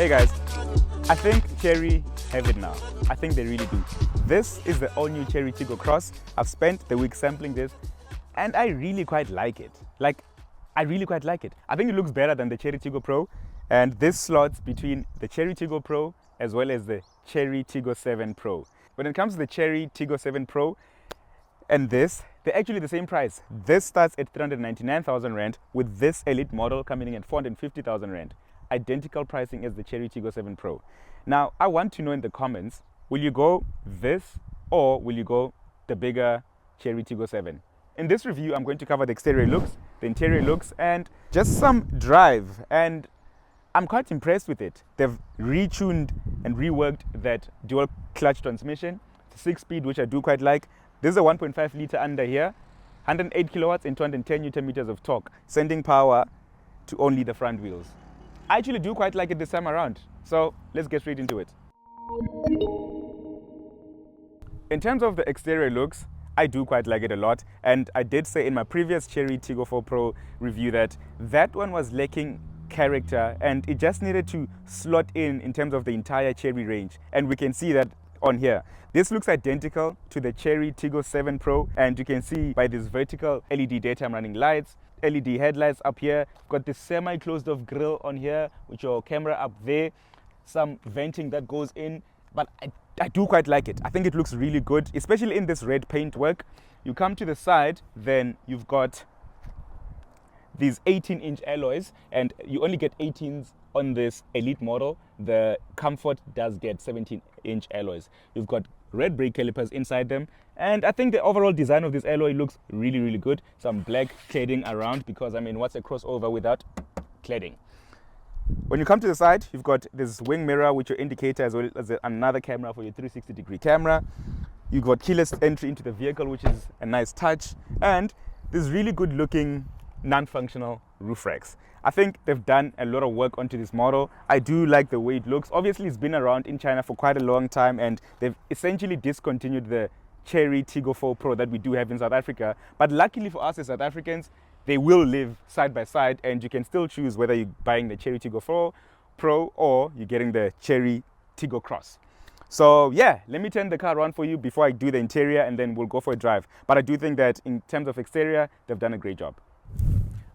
Hey guys, I think Chery have it now. I think they really do. This is the all new Chery Tiggo Cross. I've spent the week sampling this and I really quite like it. I really quite like it. I think it looks better than the Chery Tiggo Pro, and this slots between the Chery Tiggo Pro as well as the Chery Tiggo 7 Pro. When it comes to the Chery Tiggo 7 Pro and this, they're actually the same price. This starts at 399,000 Rand with this Elite model coming in at 450,000 Rand. Identical pricing as the Chery Tiggo 7 Pro. Now, I want to know in the comments, will you go this or will you go the bigger Chery Tiggo 7? In this review, I'm going to cover the exterior looks, the interior looks, and just some drive. And I'm quite impressed with it. They've retuned and reworked that dual clutch transmission, 6-speed, which I do quite like. This is a 1.5 liter under here, 108 kilowatts and 210 newton meters of torque, sending power to only the front wheels. I actually do quite like it this time around. So let's get straight into it. In terms of the exterior looks, I do quite like it a lot. And I did say in my previous Chery Tiggo 4 Pro review that one was lacking character and it just needed to slot in terms of the entire Chery range. And we can see that on here. This looks identical to the Chery Tiggo 7 Pro, and you can see by these vertical LED daytime running lights, LED headlights up here. Got this semi-closed off grille on here with your camera up there, some venting that goes in, but I do quite like it. I think it looks really good, especially in this red paint work. You come to the side, then you've got these 18-inch alloys, and you only get 18s on this Elite model. The Comfort does get 17-inch alloys. You've got red brake calipers inside them, and I think the overall design of this alloy looks really, really good. Some black cladding around, because I mean, what's a crossover without cladding? When you come to the side, you've got this wing mirror with your indicator as well as another camera for your 360-degree camera. You've got keyless entry into the vehicle, which is a nice touch, and this really good looking non-functional roof racks. I think they've done a lot of work onto this model. I do like the way it looks. Obviously, it's been around in China for quite a long time, and they've essentially discontinued the Chery Tiggo 4 Pro that we do have in South Africa. But luckily for us as South Africans, they will live side by side, and you can still choose whether you're buying the Chery Tiggo 4 Pro or you're getting the Chery Tiggo Cross. So yeah, let me turn the car around for you before I do the interior, and then we'll go for a drive. But I do think that in terms of exterior, they've done a great job.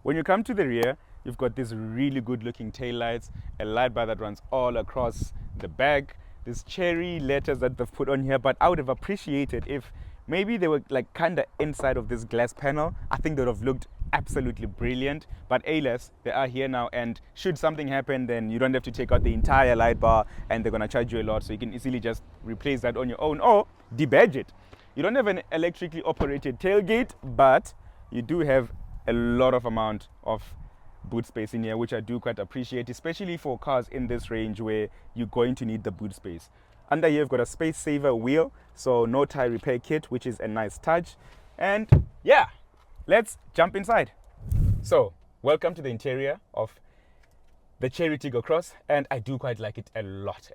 When you come to the rear, you've got these really good looking tail lights, a light bar that runs all across the back, these Chery letters that they've put on here. But I would have appreciated if maybe they were like kind of inside of this glass panel. I think they would have looked absolutely brilliant. But alas, they are here now, and should something happen, then you don't have to take out the entire light bar and they're going to charge you a lot. So you can easily just replace that on your own or debadge it. You don't have an electrically operated tailgate, but you do have a lot of amount of boot space in here, which I do quite appreciate, especially for cars in this range where you're going to need the boot space. Under here, you've got a space saver wheel, so no tire repair kit, which is a nice touch. And yeah, let's jump inside. So welcome to the interior of the Chery Tiggo Cross, and I do quite like it a lot.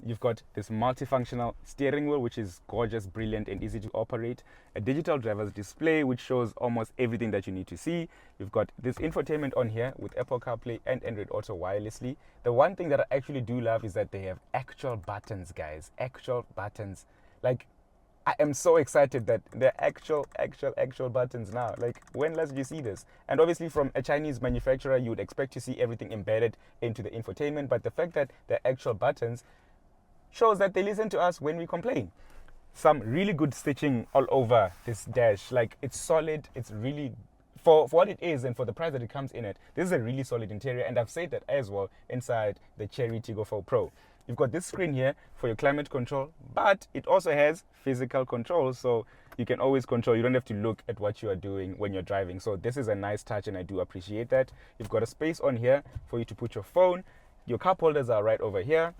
You've got this multifunctional steering wheel, which is gorgeous, brilliant, and easy to operate. A digital driver's display, which shows almost everything that you need to see. You've got this infotainment on here with Apple CarPlay and Android Auto wirelessly. The one thing that I actually do love is that they have actual buttons, guys. Actual buttons. Like, I am so excited that they're actual buttons now. Like, when last did you see this? And obviously from a Chinese manufacturer, you would expect to see everything embedded into the infotainment. But the fact that they're actual buttons shows that they listen to us when we complain. Some really good stitching all over this dash. Like, it's solid. It's really, for what it is and for the price that it comes in at, this is a really solid interior. And I've said that as well inside the Chery Tiggo 4 Pro. You've got this screen here for your climate control, but it also has physical control, so you can always control. You don't have to look at what you are doing when you're driving. So this is a nice touch, and I do appreciate that. You've got a space on here for you to put your phone. Your cup holders are right over here.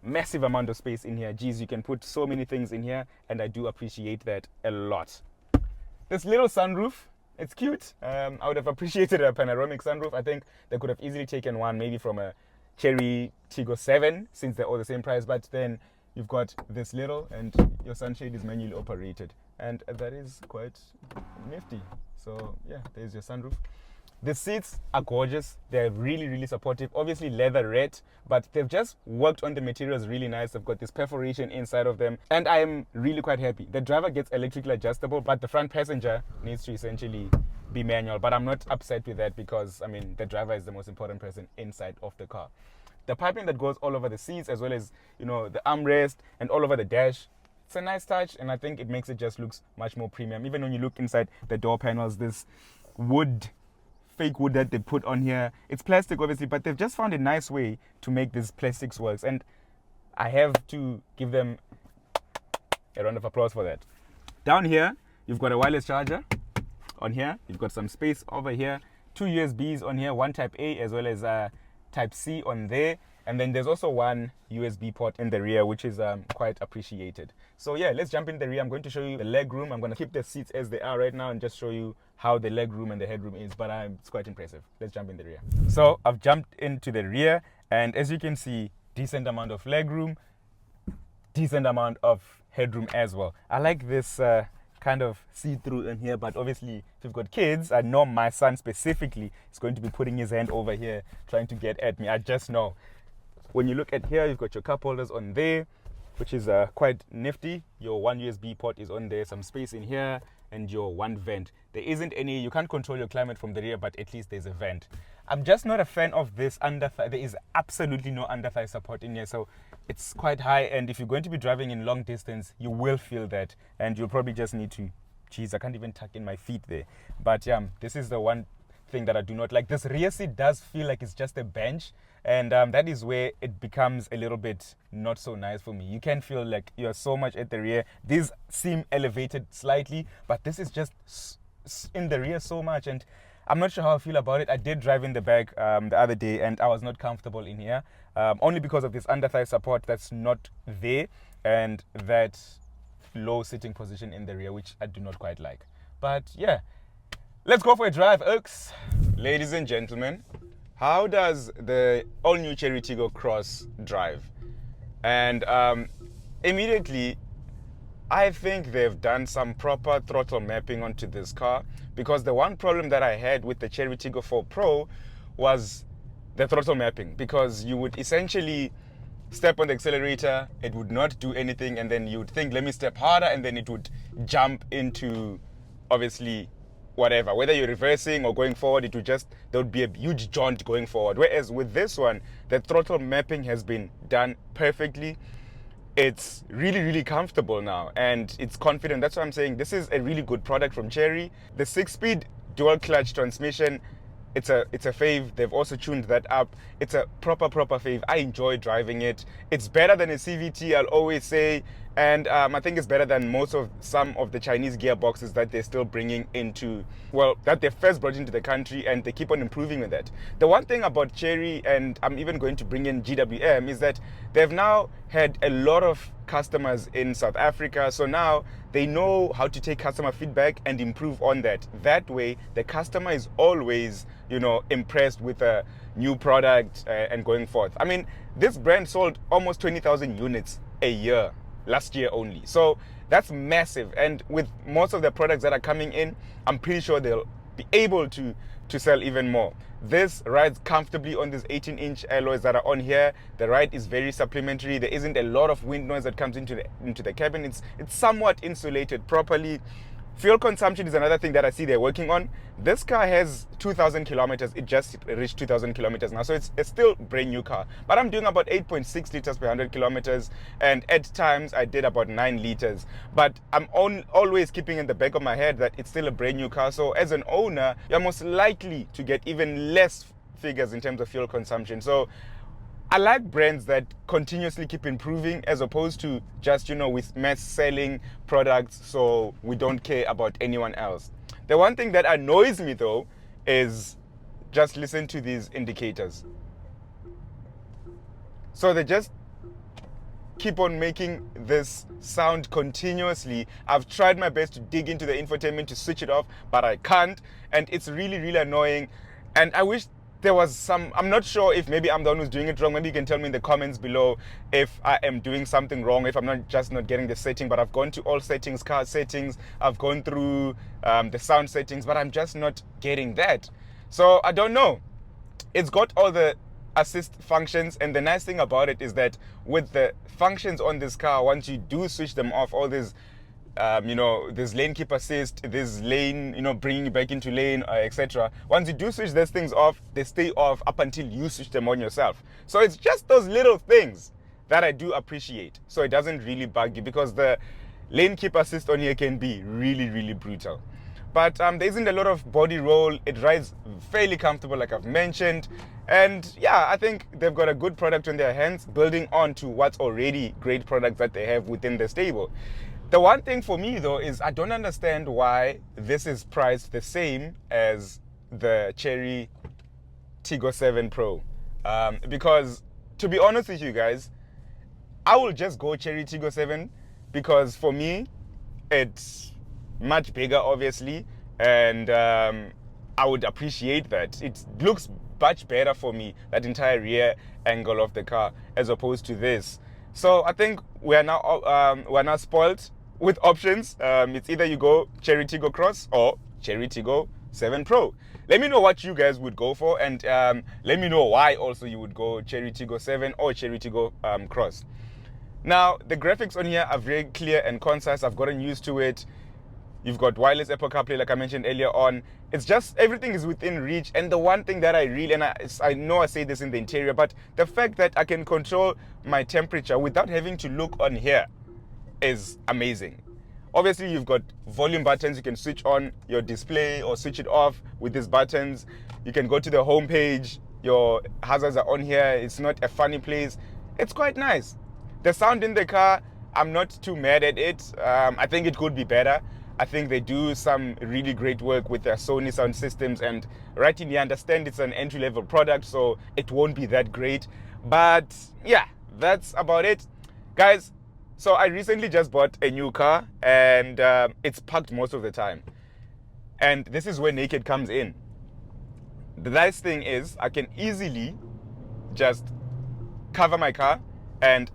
Massive amount of space in here. Geez, you can put so many things in here, and I do appreciate that a lot. This little sunroof, it's cute. I would have appreciated a panoramic sunroof. I think they could have easily taken one maybe from a Chery Tiggo 7, since they're all the same price. But then you've got this little, and your sunshade is manually operated, and that is quite nifty. So yeah, there's your sunroof. The seats are gorgeous. They're really, really supportive. Obviously leatherette, but they've just worked on the materials really nice. They've got this perforation inside of them, and I am really quite happy. The driver gets electrically adjustable, but the front passenger needs to essentially be manual. But I'm not upset with that because, I mean, the driver is the most important person inside of the car. The piping that goes all over the seats, as well as, you know, the armrest and all over the dash, it's a nice touch, and I think it makes it just looks much more premium. Even when you look inside the door panels, this wood, fake wood that they put on here, it's plastic obviously, but they've just found a nice way to make these plastics work, and I have to give them a round of applause for that. Down here, you've got a wireless charger. On here, you've got some space over here, 2 USBs on here, one type A as well as type C on there. And then there's also one USB port in the rear, which is quite appreciated. So yeah, let's jump in the rear. I'm going to show you the leg room. I'm going to keep the seats as they are right now and just show you how the leg room and the headroom is. But it's quite impressive. Let's jump in the rear. So I've jumped into the rear, and as you can see, decent amount of leg room, decent amount of headroom as well. I like this kind of see-through in here, but obviously if you've got kids, I know my son specifically is going to be putting his hand over here trying to get at me. I just know. When you look at here, you've got your cup holders on there, which is quite nifty. Your one USB port is on there, some space in here, and your one vent. There isn't any, you can't control your climate from the rear, but at least there's a vent. I'm just not a fan of this underthigh. There is absolutely no underthigh support in here, so it's quite high, and if you're going to be driving in long distance, you will feel that, and you'll probably just need to, geez, I can't even tuck in my feet there. But yeah, this is the one thing that I do not like. This rear seat does feel like it's just a bench, and that is where it becomes a little bit not so nice for me. You can feel like you're so much at the rear. These seem elevated slightly, but this is just in the rear so much, and I'm not sure how I feel about it. I did drive in the back the other day, and I was not comfortable in here, only because of this underthigh support that's not there, and that low sitting position in the rear, which I do not quite like. But yeah, let's go for a drive, Oaks. Ladies and gentlemen, how does the all-new Chery Tiggo Cross drive? And immediately, I think they've done some proper throttle mapping onto this car, because the one problem that I had with the Chery Tiggo 4 Pro was the throttle mapping, because you would essentially step on the accelerator, it would not do anything, and then you would think, let me step harder, and then it would jump into, obviously, whatever. Whether you're reversing or going forward, it would just, there would be a huge jaunt going forward. Whereas with this one, the throttle mapping has been done perfectly. It's really, really comfortable now, and it's confident. That's why I'm saying this is a really good product from Chery. The 6-speed dual clutch transmission, it's a fave. They've also tuned that up. It's a proper fave. I enjoy driving it. It's better than a CVT, I'll always say, and I think it's better than some of the Chinese gearboxes that they're still bringing into, well, that they first brought into the country, and they keep on improving with that. The one thing about Chery, and I'm even going to bring in GWM, is that they've now had a lot of customers in South Africa, so now they know how to take customer feedback and improve on that. That way, the customer is always, you know, impressed with a new product and going forth. I mean, this brand sold almost 20,000 units a year, last year only. So that's massive. And with most of the products that are coming in, I'm pretty sure they'll be able to sell even more. This rides comfortably on these 18-inch alloys that are on here. The ride is very supplementary. There isn't a lot of wind noise that comes into the cabin. It's somewhat insulated properly. Fuel consumption is another thing that I see they're working on. This car has 2,000 kilometers. It just reached 2,000 kilometers now, so it's still a brand new car. But I'm doing about 8.6 liters per 100 kilometers, and at times I did about 9 liters. But I'm always keeping in the back of my head that it's still a brand new car. So as an owner, you're most likely to get even less figures in terms of fuel consumption. So I like brands that continuously keep improving, as opposed to just, you know, with mass selling products so we don't care about anyone else. The one thing that annoys me though is just listen to these indicators. So they just keep on making this sound continuously. I've tried my best to dig into the infotainment to switch it off, but I can't, and it's really, really annoying. And I wish there was some, I'm not sure if maybe I'm the one who's doing it wrong. Maybe you can tell me in the comments below if I am doing something wrong, if I'm not getting the setting. But I've gone to all settings, car settings, I've gone through the sound settings, but I'm just not getting that. So I don't know. It's got all the assist functions, and the nice thing about it is that with the functions on this car, once you do switch them off, all these there's lane keep assist, there's lane, bringing you back into lane, etc. Once you do switch those things off, they stay off up until you switch them on yourself. So it's just those little things that I do appreciate. So it doesn't really bug you, because the lane keep assist on here can be really, really brutal. But there isn't a lot of body roll. It rides fairly comfortable, like I've mentioned. And yeah, I think they've got a good product in their hands, building on to what's already great products that they have within the stable. The one thing for me though is I don't understand why this is priced the same as the Chery Tiggo 7 Pro. Because to be honest with you guys, I will just go Chery Tiggo 7, because for me, it's much bigger obviously, and I would appreciate that. It looks much better for me, that entire rear angle of the car, as opposed to this. So I think we're now spoiled with options. It's either you go Chery Tiggo Cross or Chery Tiggo 7 Pro. Let me know what you guys would go for, and let me know why also you would go Chery Tiggo 7 or Chery Tiggo Cross. Now, the graphics on here are very clear and concise. I've gotten used to it. You've got wireless Apple CarPlay, like I mentioned earlier on. It's just, everything is within reach. And the one thing that I really, and I know I say this in the interior, but the fact that I can control my temperature without having to look on here is amazing. Obviously, you've got volume buttons. You can switch on your display or switch it off with these buttons. You can go to the home page. Your hazards are on here. It's not a funny place. It's quite nice. The sound in the car, I'm not too mad at it. I think it could be better. I think they do some really great work with their Sony sound systems, and right in here, I understand it's an entry-level product, so it won't be that great. But yeah, that's about it. Guys, so I recently just bought a new car, and it's parked most of the time. And this is where Naked comes in. The nice thing is I can easily just cover my car and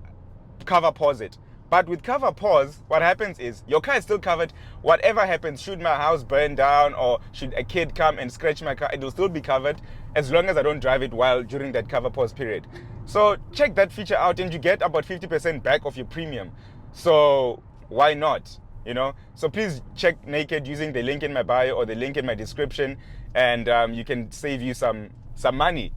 cover pause it. But with cover pause, what happens is your car is still covered. Whatever happens, should my house burn down or should a kid come and scratch my car, it will still be covered as long as I don't drive it while during that cover pause period. So check that feature out, and you get about 50% back of your premium. So why not? So please check Naked using the link in my bio or the link in my description, and you can save you some money.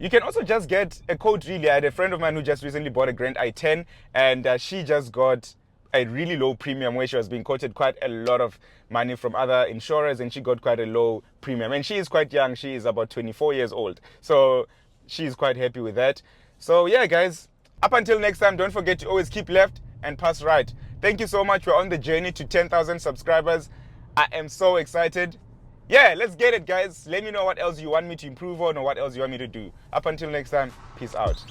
You can also just get a code really. I had a friend of mine who just recently bought a Grand i10, and she just got a really low premium where she was being quoted quite a lot of money from other insurers, and she got quite a low premium. And she is quite young. She is about 24 years old. So she's quite happy with that. So yeah, guys, up until next time, don't forget to always keep left and pass right. Thank you so much. We're on the journey to 10,000 subscribers. I am so excited. Yeah, let's get it, guys. Let me know what else you want me to improve on or what else you want me to do. Up until next time, peace out.